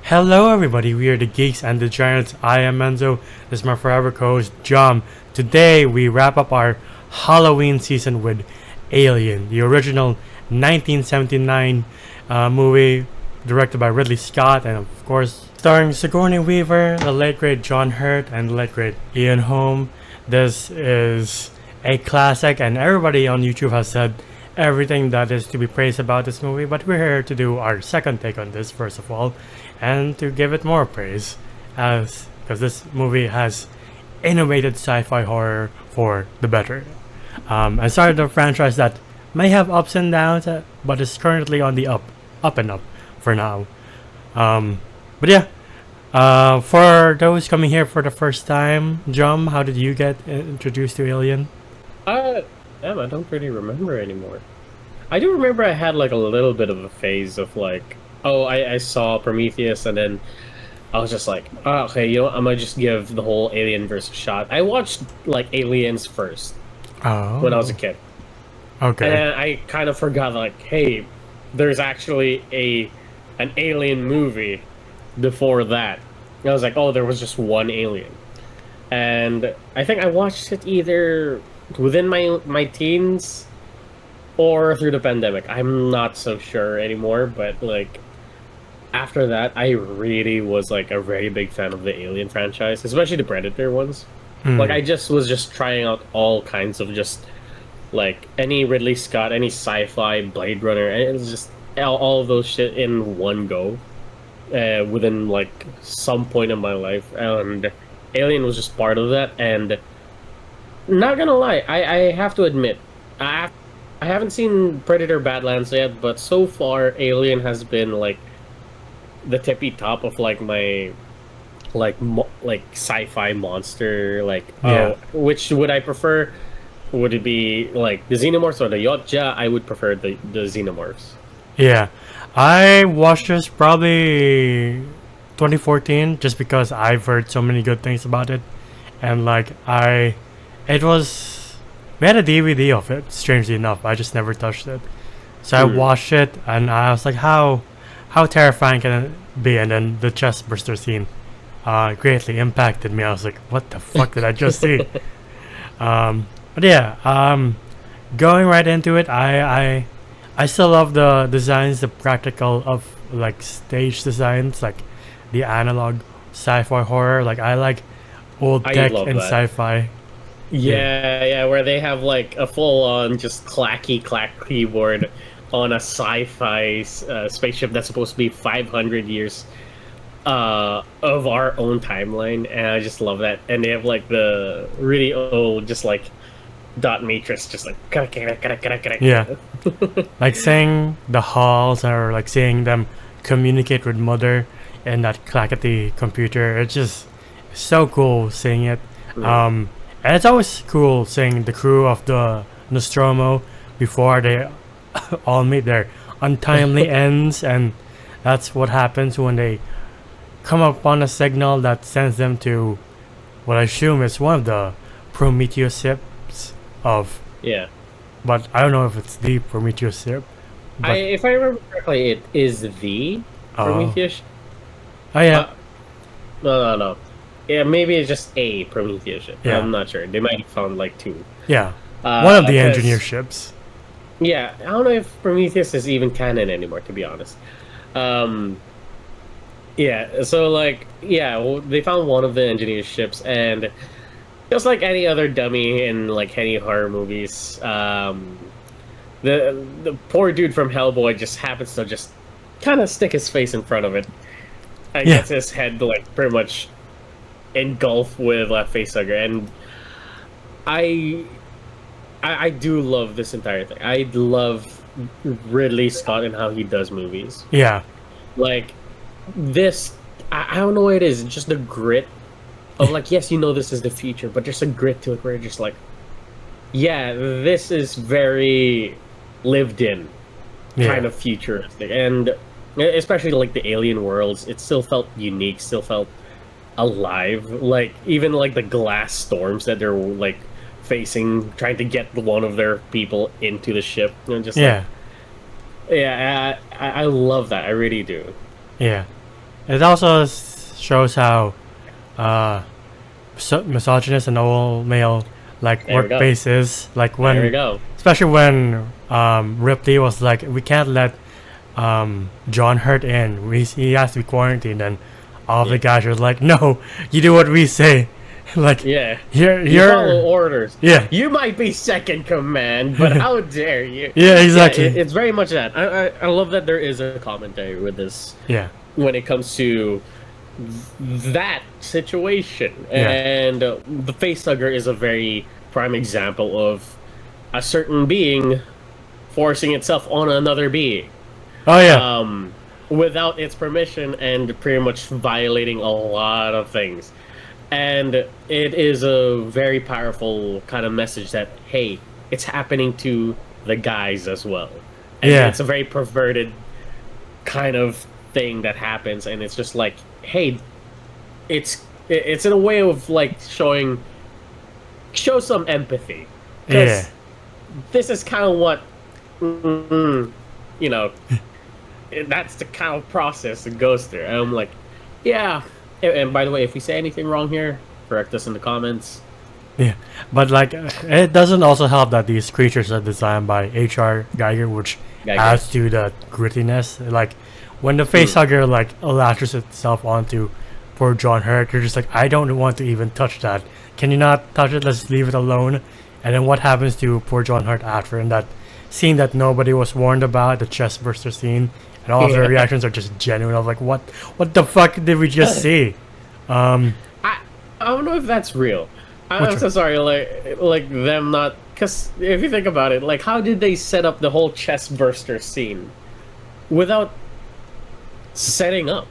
Hello everybody, we are the Geeks and the Giants. I am Enzo, this is my forever co-host Jom. Today we wrap up our Halloween season with Alien, the original 1979 movie directed by Ridley Scott and of course starring Sigourney Weaver, the late great John Hurt, and the late great Ian Holm. This is a classic and everybody on YouTube has said everything that is to be praised about this movie, but we're here to do our second take on this first of all and to give it more praise as because this movie has innovated sci-fi horror for the better and started a franchise that may have ups and downs but is currently on the up and up for now. But yeah, for those coming here for the first time, Jum, how did you get introduced to Alien? Damn, I don't really remember anymore. I do remember I had like a little bit of a phase of like, I saw Prometheus and then I was just like, oh, okay, you know what? I'm gonna just give the whole Alien verse a shot. I watched like Aliens first when I was a kid. Okay. And I kind of forgot like, hey, there's actually an Alien movie before that. And I was like, oh, there was just one Alien. And I think I watched it either within my teens or through the pandemic. I'm not so sure anymore, but like after that I really was like a very big fan of the Alien franchise, especially the Predator ones. Like I was just trying out all kinds of just like any Ridley Scott, any sci-fi, Blade Runner, and it was just all of those shit in one go within like some point in my life, and Alien was just part of that. And not gonna lie, I have to admit, I haven't seen Predator Badlands yet, but so far Alien has been like the tippy top of like my like sci-fi monster. Like, Yeah. which would I prefer? Would it be like the Xenomorphs or the Yotja? I would prefer the Xenomorphs. Yeah, I watched this probably 2014 just because I've heard so many good things about it, and like we had a DVD of it. Strangely enough, I just never touched it. So I watched it and I was like, how terrifying can it be? And then the chest burster scene greatly impacted me. I was like, what the fuck did I just see? But yeah, going right into it, I still love the designs, the practical of like stage designs, like the analog sci-fi horror. Like I like old I tech love and that. sci-fi. Yeah, where they have like a full-on just clacky clack keyboard on a sci-fi spaceship that's supposed to be 500 years of our own timeline, and I just love that. And they have like the really old, just like dot matrix, just like Yeah, like seeing the halls or like seeing them communicate with Mother and that clackety computer. It's just so cool seeing it. And it's always cool seeing the crew of the Nostromo before they all meet their untimely ends, and that's what happens when they come upon a signal that sends them to what I assume is one of the Prometheus ships of, Yeah. but I don't know if it's the Prometheus ship. But, If I remember correctly, it is the Prometheus. oh yeah, No. Yeah, maybe it's just a Prometheus ship. Yeah. I'm not sure. They might have found like two. yeah, one of the 'cause- engineer ships. Yeah, I don't know if Prometheus is even canon anymore, to be honest. Yeah, so like, they found one of the engineer ships, and just like any other dummy in like any horror movies, the poor dude from Hellboy just happens to just kind of stick his face in front of it, and Yeah. gets his head like pretty much engulfed with a facehugger. And I do love this entire thing. I love Ridley Scott and how he does movies. Yeah, Like this, I don't know what it is. It's just the grit of like, yes, you know this is the future, but there's a grit to it where you're just like, yeah, this is very lived in kind of futuristic, and especially like the alien worlds, it still felt unique, still felt alive. Like even like the glass storms that they're like facing, trying to get one of their people into the ship, and just yeah. like, yeah, I love that. I really do. Yeah. It also shows how misogynist and all male like There we go. workplace is. Like There we when, go. especially when Ripley was like, we can't let John Hurt in. He has to be quarantined, and all of the guys are like, no, you do what we say. Like, Yeah. you're You follow orders. yeah. You might be second command, but how dare you? Yeah, exactly. It's very much that. I love that there is a commentary with this Yeah. when it comes to that situation. Yeah. And the facehugger is a very prime example of a certain being forcing itself on another being. Oh yeah. Without its permission and pretty much violating a lot of things. And it is a very powerful kind of message that, hey, it's happening to the guys as well. And Yeah. it's a very perverted kind of thing that happens, and it's just like, hey, it's in a way of like show some empathy. 'Cause Yeah. this is kind of what, you know, that's the kind of process it goes through. And I'm like, yeah. And by the way, if we say anything wrong here, correct us in the comments. Yeah, but like it doesn't also help that these creatures are designed by H.R. Geiger, which adds to the grittiness. Like when the facehugger like latches itself onto poor John Hurt, you're just like, I don't want to even touch that. Can you not touch it? Let's leave it alone. And then what happens to poor John Hurt after in that scene that nobody was warned about, the chest burster scene, and all of the reactions are just genuine. Of like, what the fuck did we just see? I don't know if that's real. I'm so sorry, like them not, because if you think about it, like how did they set up the whole chest burster scene without setting up?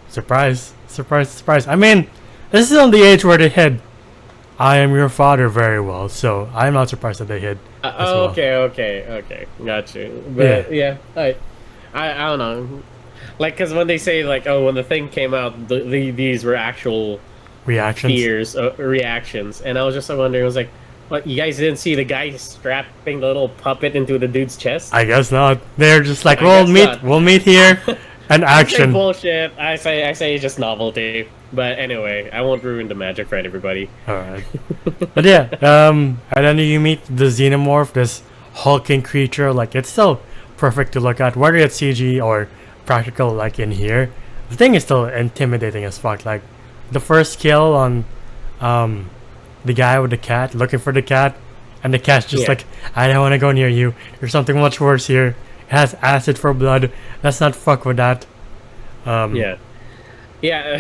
Surprise, surprise, surprise. I mean, this is on the age where they hid I am your father very well, so I'm not surprised that they hid as well. Okay, got you. But yeah, I don't know, like, because when they say like, oh, when the thing came out, these were actual reactions, reactions, and I was just wondering, I was like, what, you guys didn't see the guy strapping the little puppet into the dude's chest? I guess not. They're just like, we'll meet here, and action. Bullshit. I say it's just novelty. But anyway, I won't ruin the magic for everybody. Alright. But yeah, and then you meet the xenomorph, this hulking creature. Like, it's still perfect to look at, whether it's CG or practical, like in here. The thing is still intimidating as fuck. Like, the first kill on the guy with the cat, looking for the cat, and the cat's just like, I don't want to go near you. There's something much worse here. It has acid for blood. Let's not fuck with that. Yeah,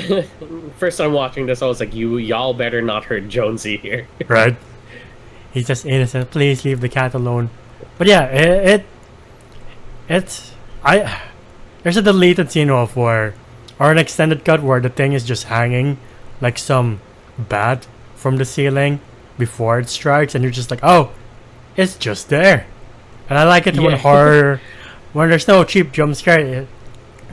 first time watching this, I was like, y'all better not hurt Jonesy here. Right? He's just innocent. Please leave the cat alone. But yeah, there's a deleted scene of where, or an extended cut where the thing is just hanging like some bat from the ceiling before it strikes, and you're just like, oh, it's just there. And I like it when horror, when there's no cheap jump scare,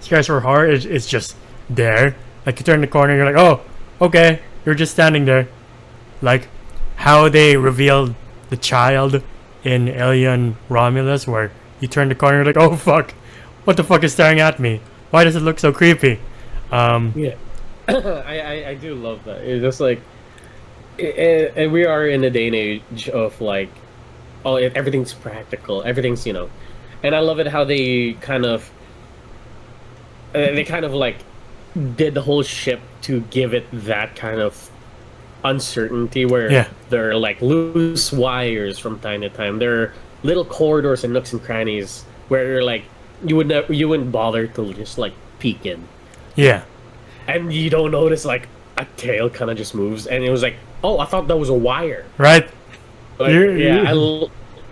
scares for horror, it's just there. Like, you turn the corner, you're like, oh, okay, you're just standing there. Like how they revealed the child in Alien Romulus, where you turn the corner, you're like, oh fuck, what the fuck is staring at me? Why does it look so creepy? Yeah. I do love that. It's just like, and we are in a day and age of like, oh, everything's practical, everything's, and I love it how they kind of like did the whole ship to give it that kind of uncertainty where there are like loose wires from time to time. There are little corridors and nooks and crannies where you're like, you wouldn't bother to just like peek in. Yeah. And you don't notice like a tail kind of just moves, and it was like, oh, I thought that was a wire. Right. Like,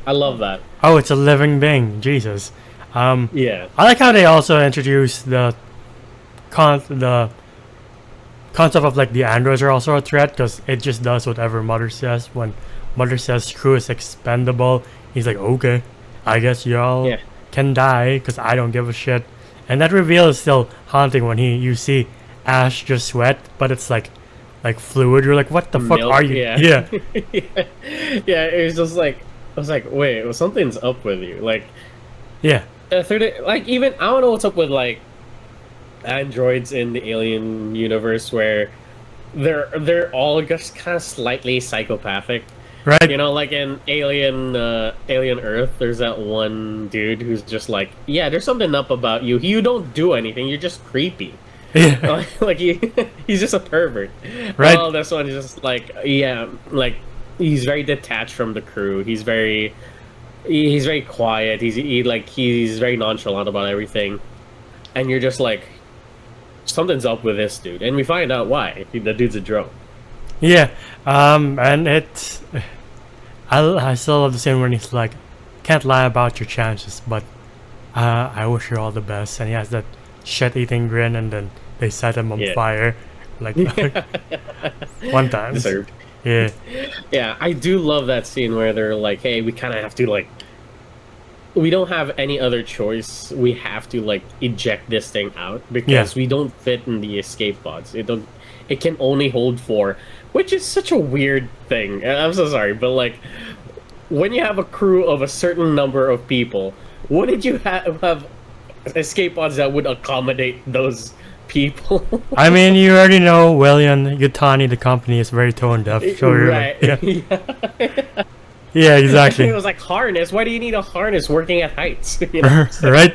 I love that. Oh, it's a living being. Jesus. Yeah. I like how they also introduce the concept of like the androids are also a threat, because it just does whatever Mother says. When Mother says crew is expendable, he's like, okay, I guess y'all can die because I don't give a shit. And that reveal is still haunting when you see Ash just sweat, but it's like fluid. You're like, what the fuck are you? Yeah. It was just like, I was like, wait, well, something's up with you. Like, yeah. like, even I don't know what's up with like androids in the alien universe where they're all just kind of slightly psychopathic. Right? You know, like in Alien Earth, there's that one dude who's just like, yeah, there's something up about you. You don't do anything. You're just creepy. Yeah. Like he's just a pervert. Right? Well, this one is just like, yeah, like he's very detached from the crew. He's very quiet. He's very nonchalant about everything, and you're just like, something's up with this dude, and we find out why. The dude's a drone. Yeah. And it's. I still love the scene when he's like, can't lie about your chances, but I wish you all the best. And he has that shit-eating grin, and then they set him on Yeah. fire. Like, one time. Deserved. Yeah. Yeah, I do love that scene where they're like, "Hey, we kind of have to like, we don't have any other choice. We have to like eject this thing out because we don't fit in the escape pods. It can only hold four, which is such a weird thing. I'm so sorry, but like, when you have a crew of a certain number of people, wouldn't you have escape pods that would accommodate those people? I mean, you already know William Yutani, the company, is very tone deaf. So you're Right. like, yeah. Yeah, It exactly. was like harness. Why do you need a harness working at heights? You know? Right?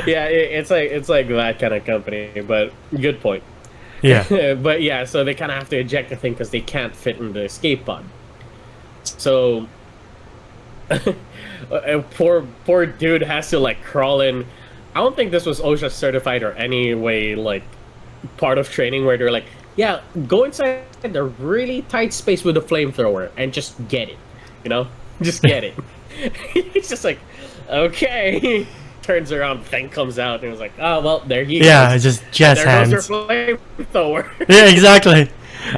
Yeah, it's like that kind of company. But good point. Yeah. But yeah, so they kind of have to eject the thing because they can't fit in the escape pod. So poor dude has to like crawl in. I don't think this was OSHA certified or any way like part of training where they're like, yeah, go inside the really tight space with a flamethrower and just get it, you know, just get it. He's just like, okay. Turns around, thing comes out, and it was like, oh well, there he Yeah, goes. just jazz There hands. goes your flamethrower. Yeah, exactly.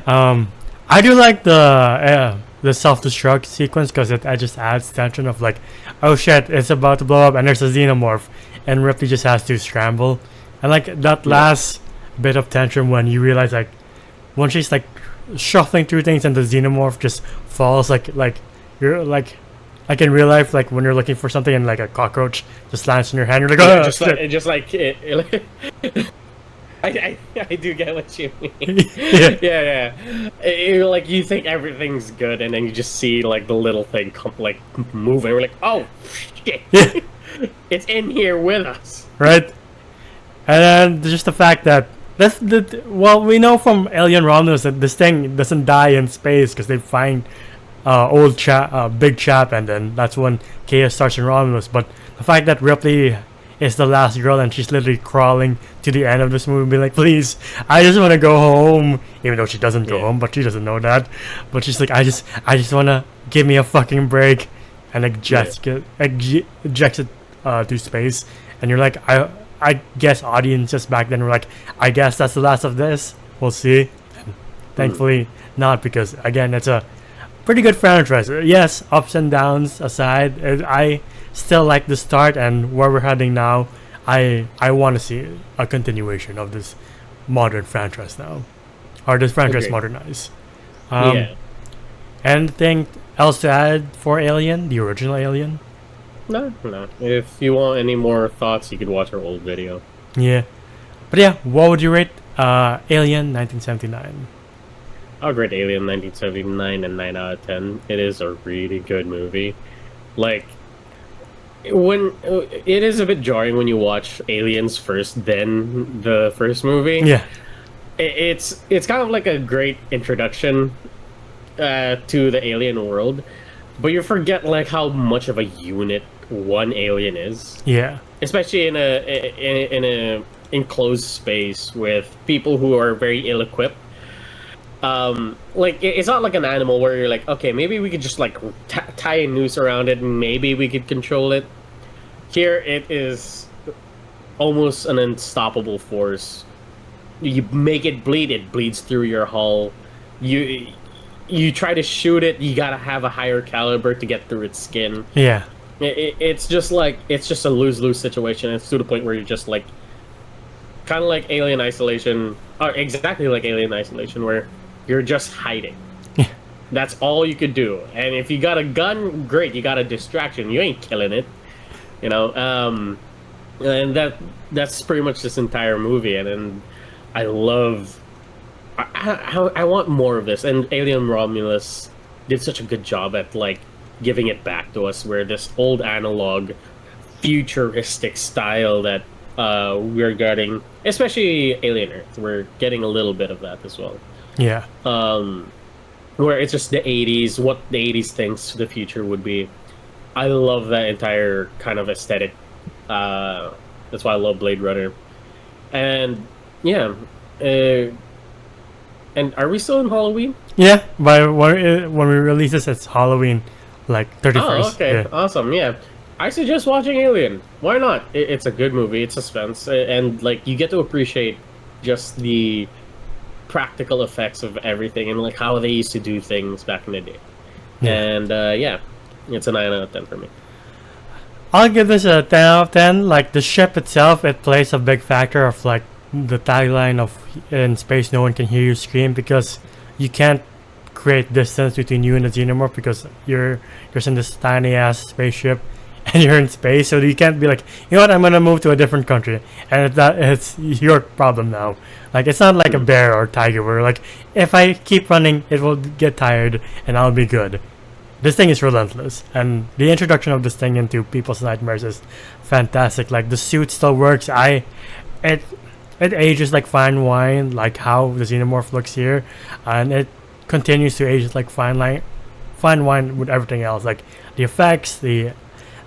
I do like the self-destruct sequence because it just adds tension of like, oh shit, it's about to blow up, and there's a xenomorph, and Ripley just has to scramble, and like that last bit of tension when you realize like when she's like shuffling through things and the xenomorph just falls like you're like in real life, like when you're looking for something and like a cockroach just lands in your hand, you're like, oh shit. Just like I do get what you mean. Yeah. Yeah. Like you think everything's good, and then you just see like the little thing like moving. We're like, oh shit, Yeah. it's in here with us. Right? And then just the fact that well, we know from Alien Romulus that this thing doesn't die in space because they find big chap, and then that's when chaos starts in Romulus. But the fact that Ripley is the last girl and she's literally crawling to the end of this movie, being like, please, I just want to go home, even though she doesn't go home, but she doesn't know that. But she's like, I just want to give me a fucking break, and eject it to space. And you're like, I guess audiences back then were like, I guess that's the last of this. We'll see. And thankfully, not, because again, it's a pretty good franchise. Yes, ups and downs aside, I still like the start and where we're heading now. I want to see a continuation of this modern franchise now, or this franchise Agreed. modernized. Yeah. Anything else to add for Alien, the original Alien? No. If you want any more thoughts, you could watch our old video. Yeah, but yeah, what would you rate Alien 1979? I'll grade Alien 1979 a 9 out of 10. It is a really good movie. Like, when it is a bit jarring when you watch Aliens first, then the first movie. Yeah, It's kind of like a great introduction to the alien world, but you forget like how much of a unit one alien is, yeah, especially in a enclosed space with people who are very ill-equipped. Like it's not like an animal where you're like, okay, maybe we could just like tie a noose around it and maybe we could control it. Here it is almost an unstoppable force. You make it bleed, it bleeds through your hull. You try to shoot it, you gotta have a higher caliber to get through its skin. yeah, It's just a lose-lose situation. It's to the point where you're just like, kind of like Alien Isolation, or exactly like Alien Isolation, where you're just hiding. yeah, That's all you could do. And if you got a gun, great, you got a distraction. You ain't killing it, you know. and that's pretty much this entire movie. And I love. I want more of this. And Alien Romulus did such a good job at like giving it back to us, where this old analog, futuristic style that we're getting, especially Alien Earth, we're getting a little bit of that as well. Yeah. Where it's just the 80s, what the 80s thinks the future would be. I love that entire kind of aesthetic. That's why I love Blade Runner. And yeah, uh, and are we still in Halloween? Yeah, but when we release this, it's Halloween, like 31st. Oh, okay, Yeah. awesome. Yeah, I suggest watching Alien. Why not? It's a good movie. It's suspense, and like you get to appreciate just the practical effects of everything and like how they used to do things back in the day. Yeah. And yeah, it's a 9 out of 10 for me. I'll give this a 10 out of 10. Like the ship itself, it plays a big factor of like the tagline of "in space no one can hear you scream," because you can't create distance between you and the xenomorph because you're just in this tiny ass spaceship and you're in space, so you can't be like, you know what, I'm gonna move to a different country, and it's your problem now. Like it's not like a bear or tiger where like if I keep running it will get tired and I'll be good. This thing is relentless, and the introduction of this thing into people's nightmares is fantastic. Like the suit still works. It it ages like fine wine, like how the xenomorph looks here, and it continues to age like fine wine with everything else. Like the effects, the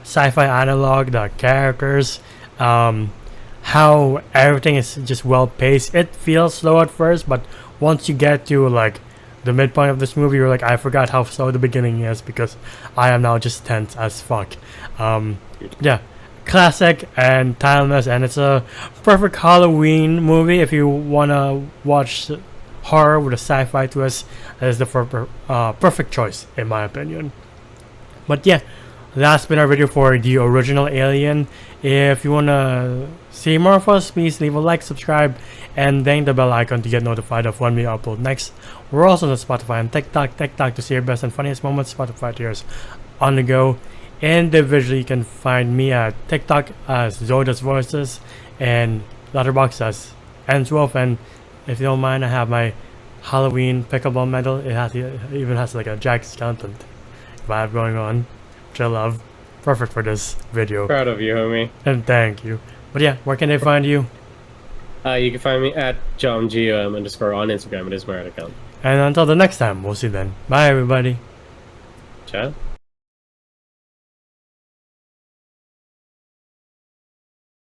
sci-fi analog, the characters, how everything is just well paced. It feels slow at first, but once you get to like the midpoint of this movie, you're like, I forgot how slow the beginning is because I am now just tense as fuck. Yeah, classic and timeless, and it's a perfect Halloween movie if you wanna watch horror with a sci-fi twist. That is the perfect choice in my opinion. But yeah, that's been our video for the original Alien. If you wanna see more of us, please leave a like, subscribe, and ding the bell icon to get notified of when we upload next. We're also on Spotify and TikTok to see your best and funniest moments. Spotify tears on the go. Individually, you can find me at TikTok as Zoda's Voices and Letterboxd as Enswolf. And if you don't mind, I have my Halloween pickleball medal. It even has like a Jack Skellington vibe going on, which I love. Perfect for this video. Proud of you, homie. And thank you. But yeah, where can they find you? You can find me at JohnGOM _ on Instagram. It is my account. And until the next time, we'll see you then. Bye everybody. Ciao.